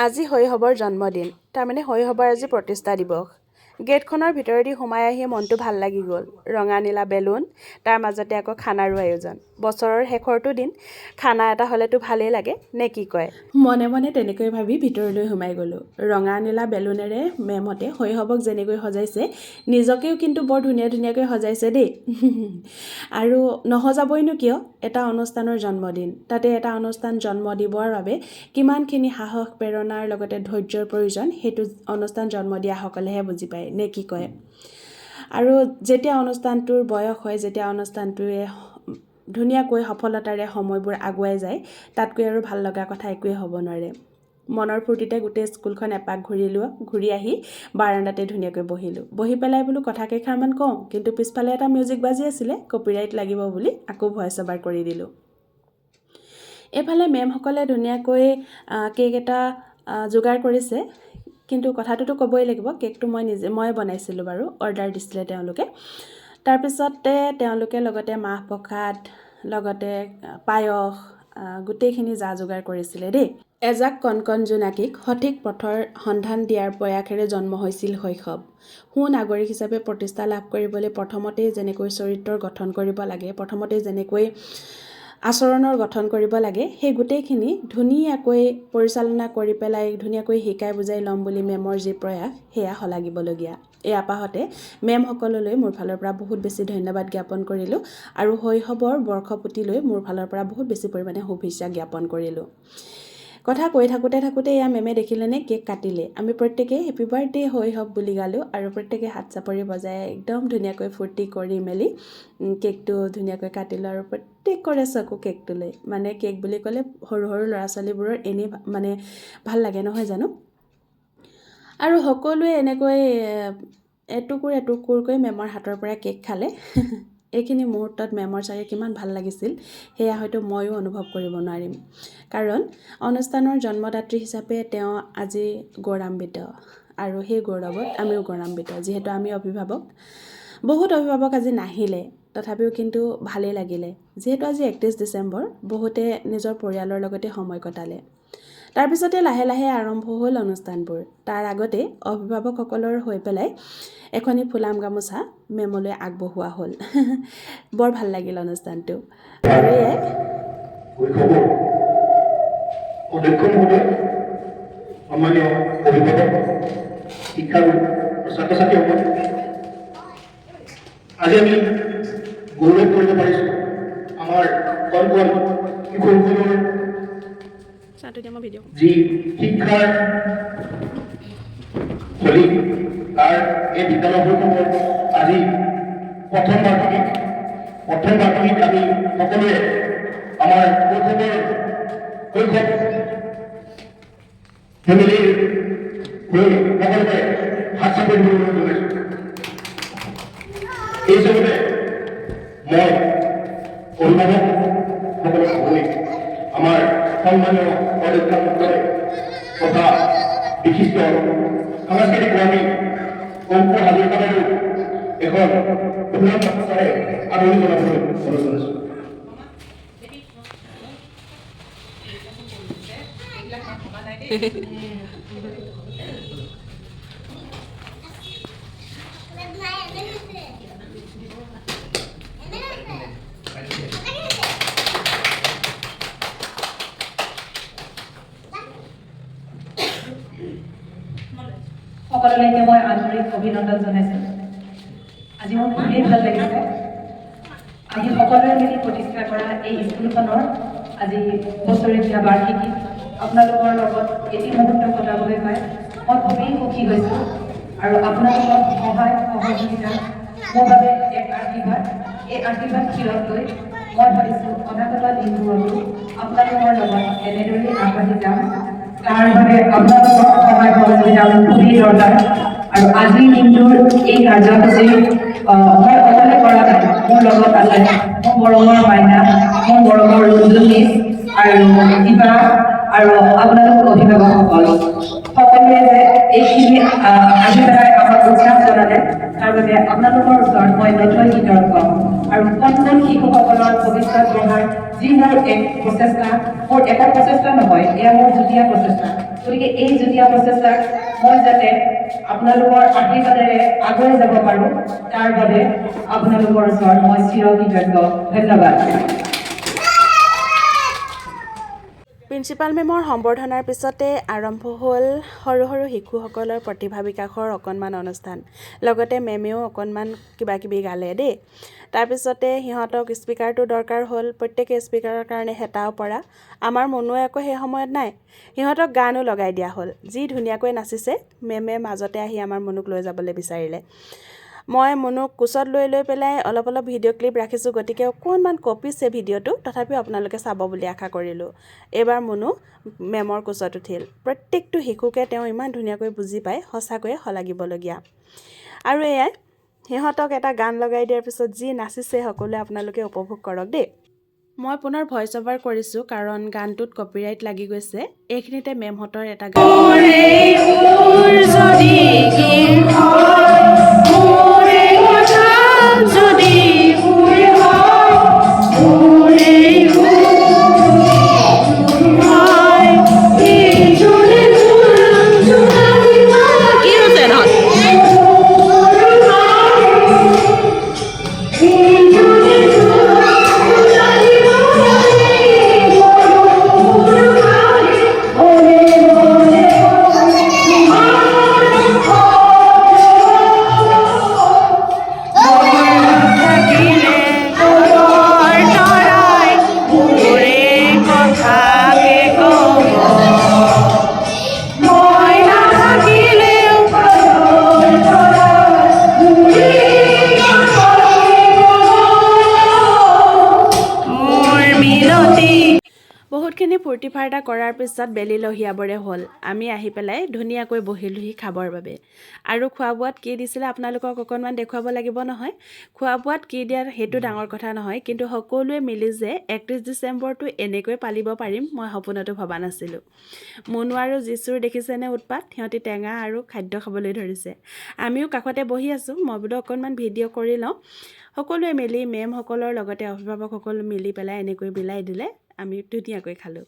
আজি শৈশৱৰ জন্মদিন, তাৰমানে শৈশৱৰ আজি প্ৰতিষ্ঠা দিৱস। গেটখনৰ ভিতৰেদি সোমাই আহি মনটো ভাল লাগি গ'ল। ৰঙা নীলা বেলুন, তাৰ মাজতে আকৌ খানাৰো আয়োজন। বছৰৰ শেষৰটো দিন, খানা এটা হ'লেতো ভালেই লাগে, নে কি কয়? মনে মনে তেনেকৈ ভাবি ভিতৰলৈ সোমাই গ'লোঁ। ৰঙা নীলা বেলুনেৰে মেমহঁতে শৈশৱক যেনেকৈ সজাইছে, নিজকেও কিন্তু বৰ ধুনীয়া ধুনীয়াকৈ সজাইছে দেই। আৰু নহজাবইনো কিয়, এটা অনুষ্ঠানৰ জন্মদিন। তাতে এটা অনুষ্ঠান জন্ম দিবৰ বাবে কিমানখিনি সাহস, প্ৰেৰণাৰ লগতে ধৈৰ্যৰ প্ৰয়োজন, সেইটো অনুষ্ঠান জন্ম দিয়াসকলেহে বুজি পায়, নে কি কয়? আৰু যেতিয়া অনুষ্ঠানটোৰ বয়স হয়, যেতিয়া অনুষ্ঠানটোৱে ধুনীয়াকৈ সফলতাৰে সময়বোৰ আগুৱাই যায়, তাতকৈ আৰু ভাল লগা কথা একোৱেই হ'ব নোৱাৰে। মনৰ ফূৰ্তিতে গোটেই স্কুলখন এপাক ঘূৰিলোঁ, ঘূৰি আহি বাৰাণ্ডাতে ধুনীয়াকৈ বহিলোঁ। বহি পেলাই বোলো কথা কেইষাৰমান কওঁ, কিন্তু পিছফালে এটা মিউজিক বাজি আছিলে, কপিৰাইট লাগিব বুলি আকৌ ভইচ অভাৰ কৰি দিলোঁ। এইফালে মেমসকলে ধুনীয়াকৈ কেক এটা যোগাৰ কৰিছে, কিন্তু কথাটোতো ক'বই লাগিব, কেকটো মই বনাইছিলোঁ বাৰু, অৰ্ডাৰ দিছিলে তেওঁলোকে। তাৰপিছতে তেওঁলোকে লগতে মাহ প্ৰসাদ, লগতে পায়স, গোটেইখিনি যা যোগাৰ কৰিছিলে দেই। এজাক কণকণ জোনাকীক সঠিক পথৰ সন্ধান দিয়াৰ প্ৰয়াসেৰে জন্ম হৈছিল শৈশৱ। সুনাগৰিক হিচাপে প্ৰতিষ্ঠা লাভ কৰিবলৈ প্ৰথমতেই যেনেকৈ চৰিত্ৰৰ গঠন কৰিব লাগে, প্ৰথমতেই যেনেকৈ আচৰণৰ গঠন কৰিব লাগে, সেই গোটেইখিনি ধুনীয়াকৈ পৰিচালনা কৰি পেলাই ধুনীয়াকৈ শিকাই বুজাই ল'ম বুলি মেমৰ যি প্ৰয়াস, সেয়া শলাগিবলগীয়া। এই আপাহতে মেমসকললৈ মোৰ ফালৰ পৰা বহুত বেছি ধন্যবাদ জ্ঞাপন কৰিলোঁ আৰু শৈশৱৰ বৰ্ষপূৰ্তিলৈ মোৰ ফালৰ পৰা বহুত বেছি পৰিমাণে শুভেচ্ছা জ্ঞাপন কৰিলোঁ। কথা কৈ থাকোঁতে এয়া মেমে দেখিলেনে কেক কাটিলে। আমি প্ৰত্যেকেই হেপী বাৰ্থডে শৈশৱ বুলি গালোঁ আৰু প্ৰত্যেকে হাত চাপৰি বজাই একদম ধুনীয়াকৈ ফূৰ্তি কৰি মেলি কেকটো ধুনীয়াকৈ কাটিলোঁ আৰু প্ৰত্যেকৰে চকু কেকটোলৈ। মানে কেক বুলি ক'লে সৰু সৰু ল'ৰা ছোৱালীবোৰৰ এনেই মানে ভাল লাগে নহয় জানো? আৰু সকলোৱে এনেকৈ এটুকুৰকৈ মেমৰ হাতৰ পৰা কেক খালে। এইখিনি মুহূৰ্তত মেমৰ চাগে কিমান ভাল লাগিছিল, সেয়া হয়তো ময়ো অনুভৱ কৰিব নোৱাৰিম। কাৰণ অনুষ্ঠানৰ জন্মদাত্ৰী হিচাপে তেওঁ আজি গৌৰৱান্বিত আৰু সেই গৌৰৱত আমিও গৌৰৱান্বিত। যিহেতু আমি অভিভাৱক, বহুত অভিভাৱক আজি নাহিলে, তথাপিও কিন্তু ভালেই লাগিলে। যিহেতু আজি 31 ডিচেম্বৰ, বহুতে নিজৰ পৰিয়ালৰ লগতে সময় কটালে। তাৰপিছতে লাহে লাহে আৰম্ভ হ'ল অনুষ্ঠানবোৰ। তাৰ আগতে অভিভাৱকসকলৰ হৈ পেলাই এখনি ফুলাম গামোচা মেমলৈ আগবঢ়োৱা হ'ল। বৰ ভাল লাগিল অনুষ্ঠানটো। আৰু সম্মানীয় অভিভাৱক, শিক্ষাগুৰু, ছাত্ৰ-ছাত্ৰীসকল, আজি আমি গৌৰৱ কৰিব পাৰিছোঁ আমাৰ কণ কণ শিশুসকলৰ যি শিক্ষাৰ থলী, তাৰ এই বিদ্যালয়সমূহৰ আজি প্ৰথম বাৰ্ষিকীত আমি সকলোৱে আমাৰ শৈশৱ ফেমিলিৰ হৈ সকলোকে হাত চাপৰি দিবলৈ জনাইছোঁ। এই হিচাপতে মই অভিভাৱকসকলক ভাবি আমাৰ সন্মানীয় অধ্যক্ষ মহোদয় তথা বিশিষ্ট সাংস্কৃতিক কৰ্মী অংকুৰ হাজৰিকাৰো এখন ফুলাম গামোচাৰে আদৰণি জনাবলৈ অনুৰোধ জনাইছোঁ। সকলোলৈকে মই আন্তৰিক অভিনন্দন জনাইছোঁ। আজি মোৰ খুবেই ভাল লাগিছে। আজি সকলোৱে মিলি প্ৰতিষ্ঠা কৰা এই স্কুলখনৰ আজি বছৰেকীয়া বাৰ্ষিকী আপোনালোকৰ লগত এটি মুহূৰ্ত কটাবলৈ পাই মই খুবেই সুখী হৈছোঁ। আৰু আপোনালোকৰ সহায় সহযোগিতা মোৰ বাবে এক আশীৰ্বাদ। এই আশীৰ্বাদ শিৰত লৈ মই ভাবিছোঁ অনাগত দিনবোৰতো আপোনালোকৰ লগত এনেদৰেই আগবাঢ়ি যাম। তাৰ বাবে আপোনালোকৰ সহায় সহযোগিতা মোৰ খুবেই দৰকাৰ। আৰু আজিৰ দিনটোৰ এই কাৰ্যসূচী মই অকলে কৰা নাই, মোৰ লগত আছে মোৰ মৰমৰ মাইনা, মোৰ মৰমৰ ৰুজুনিছ আৰু দিবা আৰু আপোনালোক অভিভাৱকসকল সকলোৱে যে এইখিনি আহি পেলাই আমাক উৎসাহ জনালে, তাৰ বাবে আপোনালোকৰ ওচৰত মই নথৈ বিতৰণ কম আৰু কণ কণ শিশুসকলৰ ভৱিষ্যত গঢ়াৰ যি মোৰ এক প্ৰচেষ্টা, মোৰ এটা প্ৰচেষ্টা নহয়, এয়া মোৰ যুটীয়া প্ৰচেষ্টা। গতিকে এই যুটীয়া প্ৰচেষ্টাক মই যাতে আপোনালোকৰ আশীৰ্বাদেৰে আগুৱাই যাব পাৰোঁ, তাৰ বাবে আপোনালোকৰ ওচৰত মই চিৰকৃতজ্ঞ। ধন্যবাদ। প্ৰিন্সিপাল মেমৰ সম্বৰ্ধনাৰ পিছতে আৰম্ভ হ'ল সৰু সৰু শিশুসকলৰ প্ৰতিভা বিকাশৰ অকণমান অনুষ্ঠান। লগতে মেমেও অকণমান কিবাকিবি গালে দেই। তাৰপিছতে সিহঁতক স্পীকাৰটো দৰকাৰ হ'ল, প্ৰত্যেকে স্পীকাৰৰ কাৰণে হেতাও পৰা। আমাৰ মনুৱে আকৌ সেই সময়ত নাই, সিহঁতক গানো লগাই দিয়া হ'ল। যি ধুনীয়াকৈ নাচিছে, মেমে মাজতে আহি আমাৰ মনুক লৈ যাবলৈ বিচাৰিলে। মই মনুক কোচত লৈ পেলাই অলপ ভিডিঅ' ক্লিপ ৰাখিছোঁ, গতিকে অকণমান কপিছে ভিডিঅ'টো, তথাপিও আপোনালোকে চাব বুলি আশা কৰিলোঁ। এইবাৰ মনু মেমৰ কোচত উঠিল। প্ৰত্যেকটো শিশুকে তেওঁ ইমান ধুনীয়াকৈ বুজি পায়, সঁচাকৈয়ে শলাগিবলগীয়া। আৰু এয়াই সিহঁতক এটা গান লগাই দিয়াৰ পিছত যি নাচিছে সকলোৱে, আপোনালোকে উপভোগ কৰক দেই। মই পুনৰ ভইচ অভাৰ কৰিছোঁ কাৰণ গানটোত কপিৰাইট লাগি গৈছে। এইখিনিতে মেমহঁতৰ এটা গান বহুতখিনি ফূৰ্তি ফাৰ্তা কৰাৰ পিছত বেলি লহিয়াবৰে হ'ল। আমি আহি পেলাই ধুনীয়াকৈ বহিলোহি খাবৰ বাবে। আৰু খোৱা বোৱাত কি দিছিলে আপোনালোকক অকণমান দেখুৱাব লাগিব নহয়। খোৱা বোৱাত কি দিয়া সেইটো ডাঙৰ কথা নহয়, কিন্তু সকলোৱে মিলি যে 31 ডিচেম্বৰটো এনেকৈ পালিব পাৰিম মই সপোনতো ভবা নাছিলোঁ। মুনু আৰু যিচুৰ দেখিছেনে উৎপাত, সিহঁতি টেঙা আৰু খাদ্য খাবলৈ ধৰিছে। আমিও কাষতে বহি আছোঁ, মই বোলো অকণমান ভিডিঅ' কৰি লওঁ। সকলোৱে মিলি মেমসকলৰ লগতে অভিভাৱকসকল মিলি পেলাই এনেকৈ বিলাই দিলে, আমি ধুনীয়াকৈ খালোঁ।